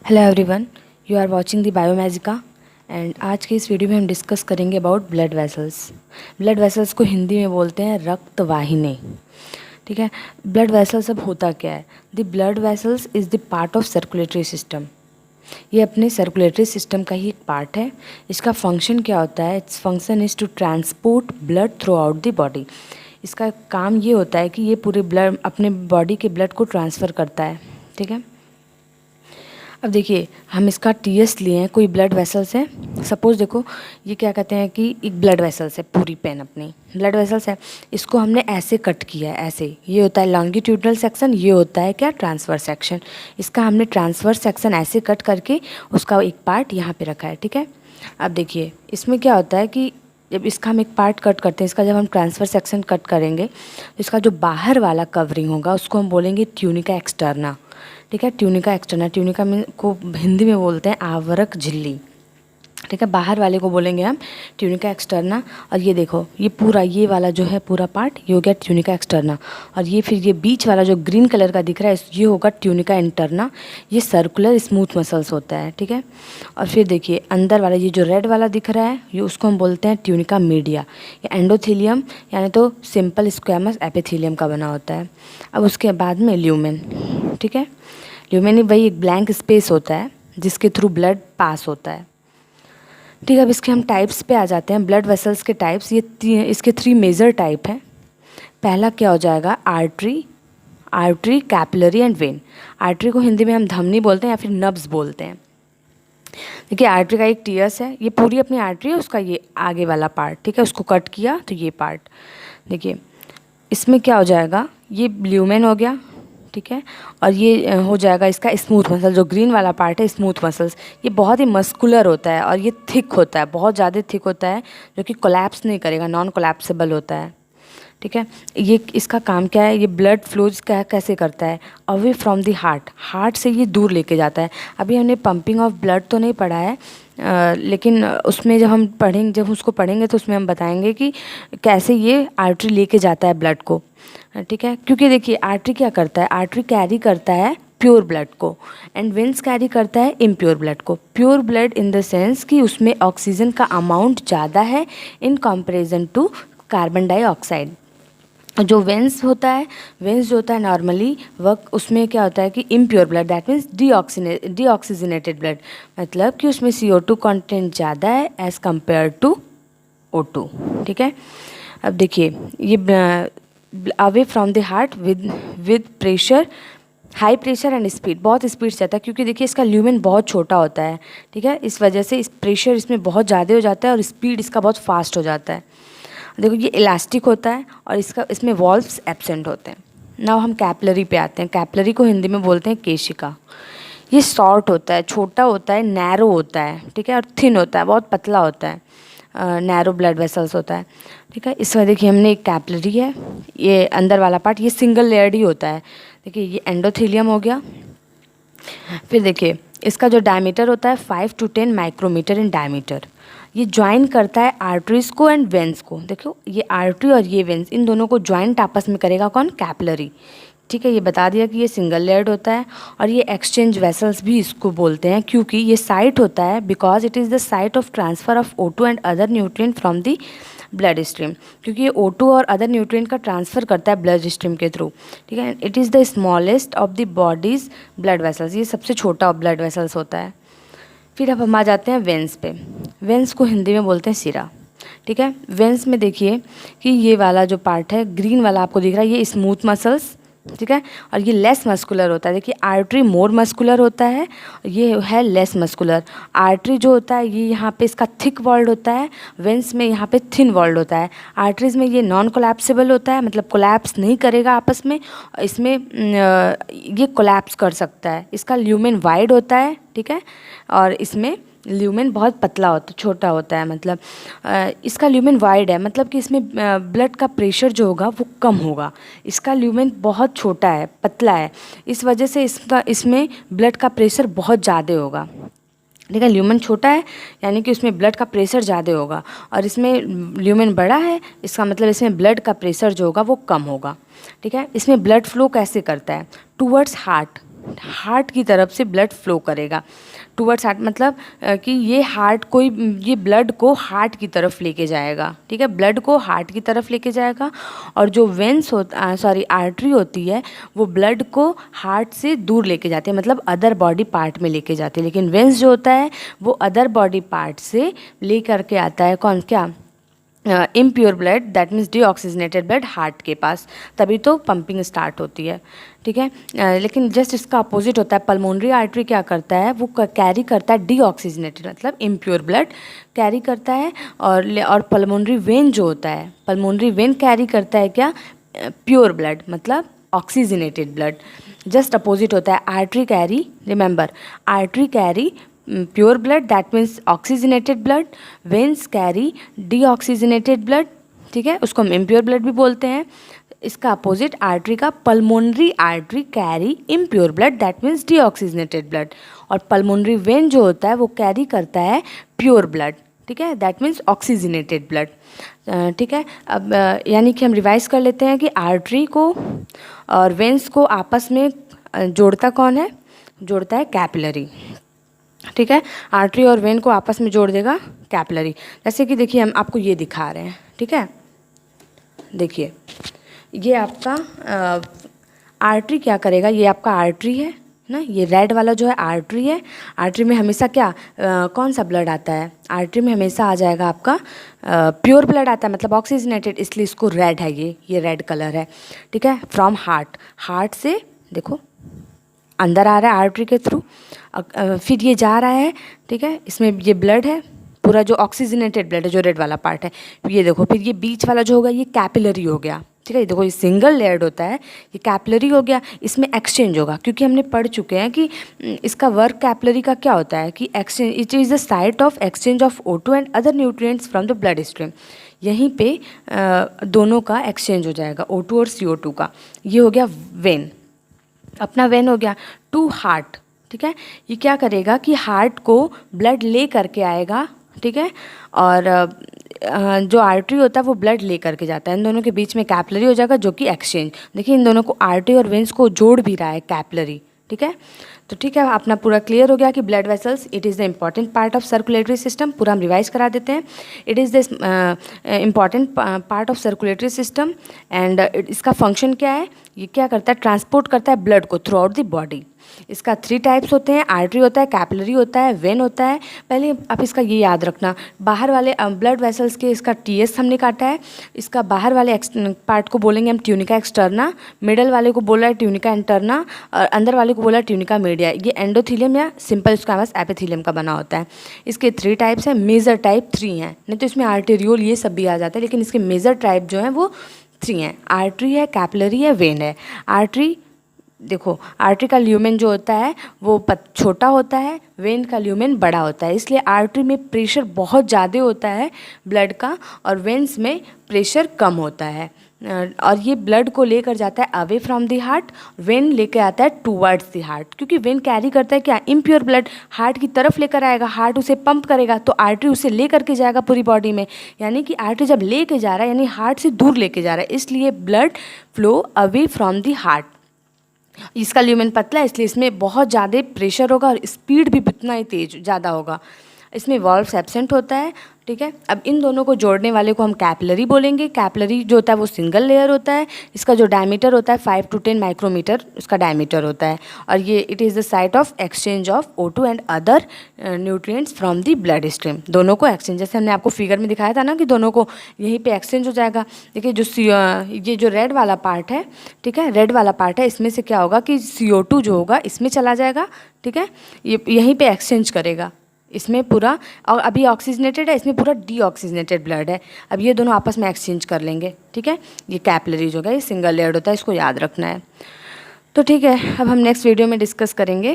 Hello everyone, you are watching the Biomagica and आज के इस वीडियो में हम डिस्कस करेंगे about blood vessels. Blood vessels को हिंदी में बोलते हैं रक्त वाहिनी। ठीक है, ब्लड वेसल्स अब होता क्या है? The blood vessels is the part of circulatory system. ये अपने सर्कुलेटरी सिस्टम का ही एक पार्ट है। इसका फंक्शन क्या होता है? Its function is to transport blood throughout the body. इसका काम ये होता है कि ये पूरे ब्लड अपने बॉडी के ब्लड को ट्रांसफ़र करता है। ठीक है, अब देखिए हम इसका टीएस लिए हैं, कोई ब्लड वेसल्स है। सपोज देखो ये क्या कहते हैं कि एक ब्लड वेसल्स है, पूरी पेन अपनी ब्लड वेसल्स है। इसको हमने ऐसे कट किया है, ऐसे। ये होता है लॉन्गिट्यूडनल सेक्शन, ये होता है क्या, ट्रांसवर्स सेक्शन। इसका हमने ट्रांसवर्स सेक्शन ऐसे कट करके उसका एक पार्ट यहाँ पे रखा है। ठीक है, अब देखिए इसमें क्या होता है कि जब इसका हम एक पार्ट कट करते हैं, इसका जब हम ट्रांसफर सेक्शन कट करेंगे तो इसका जो बाहर वाला कवरिंग होगा उसको हम बोलेंगे ट्यूनिका एक्सटर्ना। ठीक है, ट्यूनिका एक्सटर्ना, ट्यूनिका में को हिंदी में बोलते हैं आवरक झिल्ली। ठीक है, बाहर वाले को बोलेंगे हम ट्यूनिका एक्सटर्ना। और ये देखो ये पूरा, ये वाला जो है पूरा पार्ट, ये हो गया ट्यूनिका एक्सटर्ना। और ये फिर ये बीच वाला जो ग्रीन कलर का दिख रहा है ये होगा ट्यूनिका इंटरना। ये सर्कुलर स्मूथ मसल्स होता है। ठीक है, और फिर देखिए अंदर वाला ये जो रेड वाला दिख रहा है ये उसको हम बोलते हैं ट्यूनिका मीडिया। ये एंडोथीलियम यानी तो सिंपल स्क्वैमस एपिथीलियम का बना होता है। अब उसके बाद में ल्यूमेन। ठीक है, ल्यूमेन वही एक ब्लैंक स्पेस होता है जिसके थ्रू ब्लड पास होता है। ठीक है, अब इसके हम टाइप्स पे आ जाते हैं। ब्लड वेसल्स के टाइप्स, ये इसके 3 मेजर टाइप हैं। पहला क्या हो जाएगा, artery, artery, capillary and when. Artery को हिंदी में हम धमनी बोलते हैं या फिर नब्स बोलते हैं। देखिए आर्टरी का एक टीयर्स है, ये पूरी अपनी आर्टरी है, उसका ये आगे वाला पार्ट। ठीक है, उसको कट किया तो ये पार्ट देखिए इसमें क्या हो जाएगा, ये ल्यूमेन हो गया। ठीक है, और ये हो जाएगा इसका स्मूथ मसल, जो ग्रीन वाला पार्ट है स्मूथ मसल्स। ये बहुत ही मस्कुलर होता है और ये थिक होता है, बहुत ज़्यादा थिक होता है, जो कि कोलैप्स नहीं करेगा, नॉन कोलैप्सेबल होता है। ठीक है, ये इसका काम क्या है, ये ब्लड फ्लोज कैसे करता है, away from the heart, heart से ये दूर लेके जाता है। अभी हमने पंपिंग ऑफ ब्लड तो नहीं पढ़ा है, लेकिन उसमें जब उसको पढ़ेंगे तो उसमें हम बताएंगे कि कैसे ये आर्टरी लेके जाता है ब्लड को। ठीक है, क्योंकि देखिए आर्टरी क्या करता है, आर्टरी कैरी करता है प्योर ब्लड को एंड वेंस कैरी करता है इम्प्योर ब्लड को। Pure blood in the sense कि उसमें ऑक्सीजन का अमाउंट ज़्यादा है in comparison to carbon dioxide. जो वेंस होता है, वेंस जो होता है नॉर्मली वर्क, उसमें क्या होता है कि impure blood, that means deoxygenated blood, मतलब कि उसमें CO2 कंटेंट ज़्यादा है एज़ कम्पेयर टू O2। ठीक है, अब देखिए ये away from the heart with pressure, high pressure and speed, बहुत स्पीड से आता है क्योंकि देखिए इसका ल्यूमेन बहुत छोटा होता है। ठीक है, इस वजह से इस प्रेशर इसमें बहुत ज़्यादा हो जाता है और स्पीड इसका बहुत फास्ट हो जाता है। देखो ये इलास्टिक होता है और इसमें वॉल्व्स एब्सेंट होते हैं। नाउ हम कैपिलरी पे आते हैं। कैपिलरी को हिंदी में बोलते हैं केशिका। ये शॉर्ट होता है, छोटा होता है, नैरो होता है। ठीक है, और थिन होता है, बहुत पतला होता है, नैरो ब्लड वेसल्स होता है। ठीक है, इस वजह देखिए हमने एक कैपिलरी है, ये अंदर वाला पार्ट ये सिंगल लेयर्ड ही होता है। देखिए ये एंडोथीलियम हो गया। फिर देखिए इसका जो डायमीटर होता है 5 to 10 माइक्रोमीटर इन डायमीटर। ये ज्वाइन करता है आर्टरीज को एंड वेंस को। देखो ये आर्टरी और ये वेंस, इन दोनों को ज्वाइंट आपस में करेगा कौन, कैपिलरी। ठीक है, ये बता दिया कि ये सिंगल लेयर्ड होता है और ये एक्सचेंज वेसल्स भी इसको बोलते हैं क्योंकि ये साइट होता है because it is the site of transfer of O2 and other nutrient from the blood stream, क्योंकि ये O2 और अदर न्यूट्रिएंट का ट्रांसफ़र करता है ब्लड स्ट्रीम के थ्रू। ठीक है, it is the smallest of the bodies blood vessels, ये सबसे छोटा ब्लड वेसल्स होता है। फिर अब हम आ जाते हैं वेंस पे। वेंस को हिंदी में बोलते हैं सिरा। ठीक है, वेंस में देखिए कि ये वाला जो पार्ट है ग्रीन वाला आपको दिख रहा है, ये स्मूथ मसल्स। ठीक है, और ये लेस मस्कुलर होता है। देखिए आर्टरी मोर मस्कुलर होता है, ये है लेस मस्कुलर। आर्टरी जो होता है ये यहाँ पे इसका थिक वॉल्ड होता है, वेंस में यहाँ पे थिन वॉल्ड होता है। आर्टरीज में ये नॉन कोलैप्सेबल होता है, मतलब कोलैप्स नहीं करेगा आपस में, इसमें ये कोलैप्स कर सकता है। इसका ल्यूमेन वाइड होता है। ठीक है, और इसमें ल्यूमेन बहुत पतला होता, छोटा होता है, मतलब इसका ल्यूमेन वाइड है, मतलब कि इसमें ब्लड का प्रेशर जो होगा वो कम होगा। इसका ल्यूमेन बहुत छोटा है, पतला है, इस वजह से इसमें ब्लड का प्रेशर बहुत ज़्यादा होगा। ठीक है, ल्यूमेन छोटा है यानी कि उसमें ब्लड का प्रेशर ज़्यादा होगा, और इसमें ल्यूमेन बड़ा है, इसका मतलब इसमें ब्लड का प्रेशर जो होगा वो कम होगा। ठीक है, इसमें ब्लड फ्लो कैसे करता है, टूवर्ड्स हार्ट। हार्ट की तरफ से ब्लड फ्लो करेगा। टूवर्ड्स हार्ट मतलब कि ये ब्लड को हार्ट की तरफ लेके जाएगा, ठीक है, ब्लड को हार्ट की तरफ लेके जाएगा। और जो आर्टरी होती है वो ब्लड को हार्ट से दूर लेके जाती है, मतलब अदर बॉडी पार्ट में लेके जाती है। लेकिन वेंस जो होता है वो अदर बॉडी पार्ट से ले करके आता है impure blood, that means deoxygenated blood heart के पास, तभी तो पंपिंग स्टार्ट होती है, ठीक है। लेकिन जस्ट इसका अपोजिट होता है। पल्मोनरी आर्टरी क्या करता है, वो कैरी करता है डीऑक्सीजनेटेड मतलब इम्प्योर ब्लड कैरी करता है। और पल्मोनरी वेन जो होता है, पल्मोनरी वेन कैरी करता है क्या, प्योर ब्लड मतलब ऑक्सीजनेटेड ब्लड। जस्ट अपोजिट होता है। Artery carry, remember, artery carry pure blood, that means oxygenated blood, veins carry deoxygenated blood, ठीक है, उसको हम impure blood भी बोलते हैं। इसका अपोजिट आर्टरी का, pulmonary artery carry impure blood, that means deoxygenated blood. और पल्मोनरी वेन जो होता है वो कैरी करता है प्योर ब्लड, ठीक है, दैट मीन्स ऑक्सीजनेटेड ब्लड, ठीक है। अब यानी कि हम रिवाइज कर लेते हैं कि आर्टरी को और वेन्स को आपस में जोड़ता कौन है, जोड़ता है कैपिलरी, ठीक है। आर्टरी और वेन को आपस में जोड़ देगा कैपिलरी। जैसे कि देखिए हम आपको ये दिखा रहे हैं, ठीक है, देखिए ये आपका आर्टरी क्या करेगा, ये आपका आर्टरी है ना, ये रेड वाला जो है आर्टरी है। आर्टरी में हमेशा कौन सा ब्लड आता है, आर्टरी में हमेशा आ जाएगा आपका प्योर ब्लड आता है, मतलब ऑक्सीजनेटेड, इसलिए इसको रेड है, ये रेड कलर है, ठीक है। फ्रॉम हार्ट से देखो अंदर आ रहा है आर्टरी के थ्रू, फिर ये जा रहा है, ठीक है, इसमें ये ब्लड है पूरा जो ऑक्सीजनेटेड ब्लड है, जो रेड वाला पार्ट है, ये देखो। फिर ये बीच वाला जो होगा ये कैपिलरी हो गया, ठीक है, ये देखो ये सिंगल लेयर्ड होता है, ये कैपिलरी हो गया। इसमें एक्सचेंज होगा, क्योंकि हमने पढ़ चुके हैं कि इसका वर्क कैपिलरी का क्या होता है कि exchange, it is the site of exchange of O2 and other nutrients from the blood stream. यहीं पे दोनों का एक्सचेंज हो जाएगा, O2 और CO2 का। ये हो गया वेन, अपना वेन हो गया। टू हार्ट, ठीक है, ये क्या करेगा कि हार्ट को ब्लड ले करके आएगा, ठीक है, और जो आर्टरी होता है वो ब्लड ले करके जाता है। इन दोनों के बीच में कैपिलरी हो जाएगा, जो कि एक्सचेंज, देखिए इन दोनों को आर्टरी और वेन्स को जोड़ भी रहा है कैपिलरी, ठीक है। तो ठीक है, अपना पूरा क्लियर हो गया कि blood vessels it is the important part of circulatory system. पूरा हम रिवाइज करा देते हैं। It is the important part of circulatory system and इसका फंक्शन क्या है, ये क्या करता है, ट्रांसपोर्ट करता है ब्लड को थ्रू आउट द बॉडी। इसका 3 टाइप्स होते हैं, आर्टरी होता है, कैपिलरी होता है, वेन होता है। पहले आप इसका ये याद रखना, बाहर वाले ब्लड वेसल्स के इसका TS हमने काटा है, इसका बाहर वाले पार्ट को बोलेंगे हम ट्यूनिका एक्सटर्ना, मिडल वाले को बोला है ट्यूनिका इंटरना, और अंदर वाले को बोला है ट्यूनिका मीडिया। ये एंडोथीलियम या सिंपल स्क्वैमस एपिथीलियम का बना होता है। इसके 3 टाइप्स हैं, मेजर टाइप 3 हैं, नहीं तो इसमें आर्टेरियोल ये सब भी आ जाता है, लेकिन इसके मेजर टाइप जो हैं वो 3 हैं। आर्टरी है, कैपिलरी है, वेन है। आर्टरी देखो, आर्टरी का ल्यूमेन जो होता है वो छोटा होता है, वेन का ल्यूमेन बड़ा होता है, इसलिए आर्टरी में प्रेशर बहुत ज़्यादा होता है ब्लड का, और वेन्स में प्रेशर कम होता है। और ये ब्लड को लेकर जाता है away from the heart, when लेकर आता है टूवर्ड्स द हार्ट, क्योंकि वेन कैरी करता है क्या, इम्प्योर ब्लड हार्ट की तरफ लेकर आएगा, हार्ट उसे पंप करेगा, तो आर्टरी उसे लेकर के जाएगा पूरी बॉडी में। यानी कि आर्टरी जब लेके जा रहा है यानी हार्ट से दूर लेके जा रहा है, इसलिए blood flow away from the heart. इसका ल्यूमेन पतला है, इसलिए इसमें बहुत ज़्यादा प्रेशर होगा और स्पीड भी उतना ही तेज ज़्यादा होगा। इसमें वॉल्व्स एब्सेंट होता है, ठीक है। अब इन दोनों को जोड़ने वाले को हम कैपिलरी बोलेंगे। कैपिलरी जो होता है वो सिंगल लेयर होता है, इसका जो डायमीटर होता है 5 to 10 माइक्रोमीटर इसका डायमीटर होता है, और ये it is the site of exchange of O2 and other nutrients from the blood stream. दोनों को एक्सचेंज, जैसे हमने आपको फिगर में दिखाया था ना कि दोनों को यहीं पे एक्सचेंज हो जाएगा। देखिए ये जो रेड वाला पार्ट है, ठीक है, रेड वाला पार्ट है, इसमें से क्या होगा कि CO2 जो होगा इसमें चला जाएगा, ठीक है, ये यहीं पे एक्सचेंज करेगा इसमें पूरा, और अभी ऑक्सीजनेटेड है, इसमें पूरा डीऑक्सीजनेटेड ब्लड है। अब ये दोनों आपस में एक्सचेंज कर लेंगे, ठीक है। ये कैपिलरी जो है ये सिंगल लेयर्ड होता है, इसको याद रखना है। तो ठीक है, अब हम नेक्स्ट वीडियो में डिस्कस करेंगे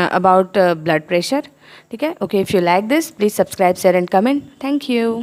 अबाउट ब्लड प्रेशर, ठीक है। Okay, if you like this please subscribe, share and comment. Thank you.